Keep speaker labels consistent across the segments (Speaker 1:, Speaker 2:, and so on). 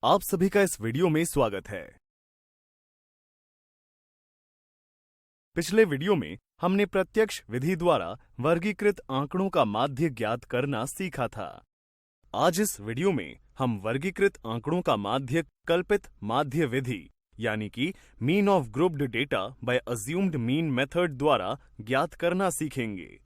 Speaker 1: आप सभी का इस वीडियो में स्वागत है। पिछले वीडियो में हमने प्रत्यक्ष विधि द्वारा वर्गीकृत आंकड़ों का माध्य ज्ञात करना सीखा था। आज इस वीडियो में हम वर्गीकृत आंकड़ों का माध्य कल्पित माध्य विधि यानी कि mean of grouped data bye assumed mean method द्वारा ज्ञात करना सीखेंगे।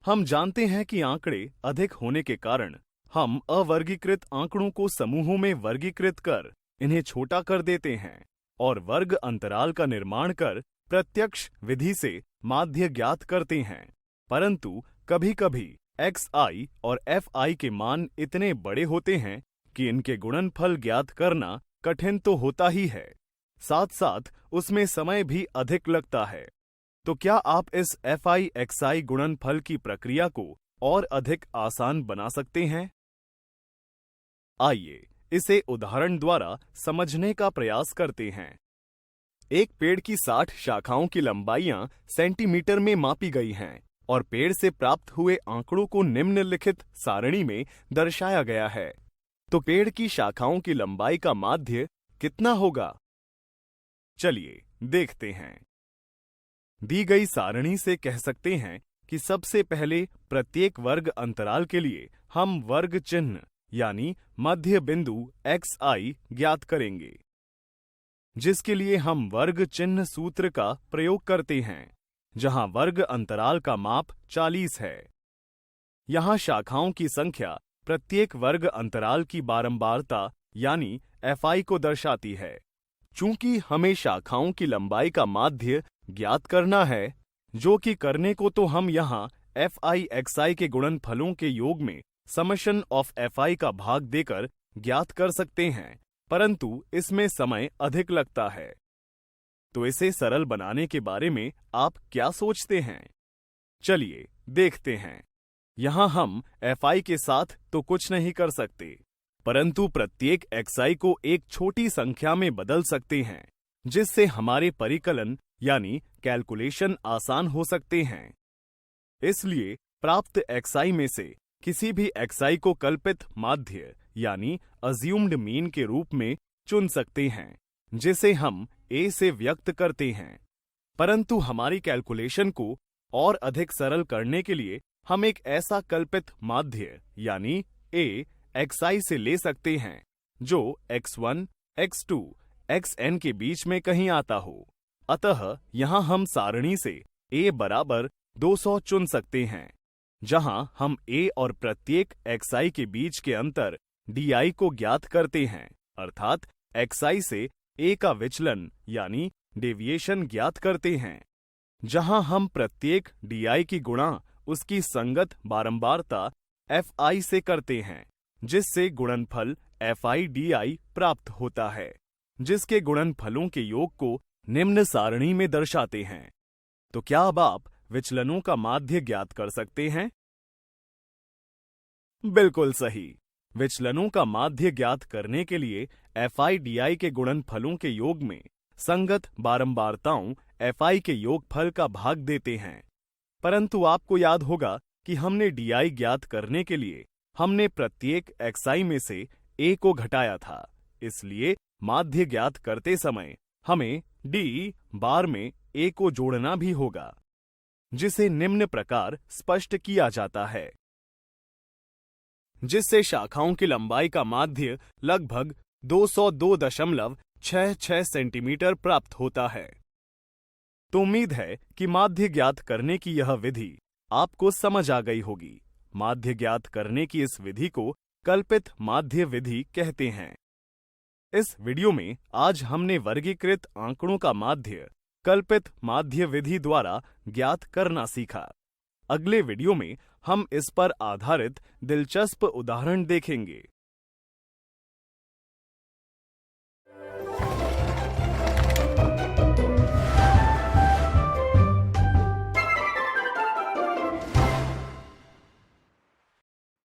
Speaker 1: हम जानते हैं कि आंकड़े अधिक होने के कारण हम अवर्गीकृत आंकड़ों को समूहों में वर्गीकृत कर इन्हें छोटा कर देते हैं और वर्ग अंतराल का निर्माण कर प्रत्यक्ष विधि से माध्य ज्ञात करते हैं। परंतु कभी-कभी xi और fi के मान इतने बड़े होते हैं कि इनके गुणनफल ज्ञात करना कठिन तो होता ही है, साथ साथ उसमें समय भी अधिक लगता है। तो क्या आप इस fi xi गुणनफल की प्रक्रिया को और अधिक आसान बना सकते हैं? आइए इसे उदाहरण द्वारा समझने का प्रयास करते हैं। एक पेड़ की 60 शाखाओं की लंबाइयां सेंटीमीटर में मापी गई हैं और पेड़ से प्राप्त हुए आंकड़ों को निम्नलिखित सारणी में दर्शाया गया है। तो पेड़ की शाखाओं की लंबाई का माध्य कितना होगा? चलिए देखते हैं। दी गई सारणी से कह सकते हैं कि सबसे पहले प्रत्येक वर्ग अंतराल के लिए हम वर्ग चिन्ह यानी मध्य बिंदु xi ज्ञात करेंगे, जिसके लिए हम वर्ग चिन्ह सूत्र का प्रयोग करते हैं, जहां वर्ग अंतराल का माप 40 है। यहां शाखाओं की संख्या प्रत्येक वर्ग अंतराल की बारंबारता यानी fi को दर्शाती है। चूंकि हमें शाखाओं की लंबाई का माध्य ज्ञात करना है, जो कि करने को तो हम यहां fi xi के गुणनफलों के योग में समेशन ऑफ fi का भाग देकर ज्ञात कर सकते हैं, परंतु इसमें समय अधिक लगता है। तो इसे सरल बनाने के बारे में आप क्या सोचते हैं? चलिए देखते हैं। यहां हम fi के साथ तो कुछ नहीं कर सकते, परंतु प्रत्येक xi को एक छोटी संख्या में बदल सकते हैं, जिससे हमारे परिकलन यानी कैलकुलेशन आसान हो सकते हैं। इसलिए प्राप्त xi में से किसी भी xi को कल्पित माध्य यानी अज्यूम्ड मीन के रूप में चुन सकते हैं, जिसे हम a से व्यक्त करते हैं। परंतु हमारी कैलकुलेशन को और अधिक सरल करने के लिए हम एक ऐसा कल्पित माध्य यानी a xi से ले सकते हैं जो x1, x2, xn के बीच में कहीं आता हो। अतः यहां हम सारणी से a बराबर 200 चुन सकते हैं, जहां हम a और प्रत्येक xi के बीच के अंतर di को ज्ञात करते हैं, अर्थात xi से a का विचलन यानी डेविएशन ज्ञात करते हैं, जहां हम प्रत्येक di की गुणा उसकी संगत बारंबारता fi से करते हैं, जिससे गुणनफल fi di प्राप्त होता है, जिसके गुणनफलों के योग को निम्न सारणी में दर्शाते हैं। तो क्या अब आप विचलनों का माध्य ज्ञात कर सकते हैं? बिल्कुल सही। विचलनों का माध्य ज्ञात करने के लिए fi di के गुणनफलों के योग में संगत बारंबारताओं fi के योगफल का भाग देते हैं। परंतु आपको याद होगा कि हमने di ज्ञात करने के लिए हमने प्रत्येक xi में से a को घटाया था, इसलिए माध्य ज्ञात करते समय हमें d बार में a को जोड़ना भी होगा, जिसे निम्न प्रकार स्पष्ट किया जाता है, जिससे शाखाओं की लंबाई का माध्य लगभग 202.66 सेंटीमीटर प्राप्त होता है। तो उम्मीद है कि माध्य ज्ञात करने की यह विधि आपको समझ आ गई होगी। माध्य ज्ञात करने की इस विधि को कल्पित माध्य विधि कहते हैं। इस वीडियो में आज हमने वर्गीकृत आंकड़ों का माध्य कल्पित माध्य विधि द्वारा ज्ञात करना सीखा। अगले वीडियो में हम इस पर आधारित दिलचस्प उदाहरण देखेंगे।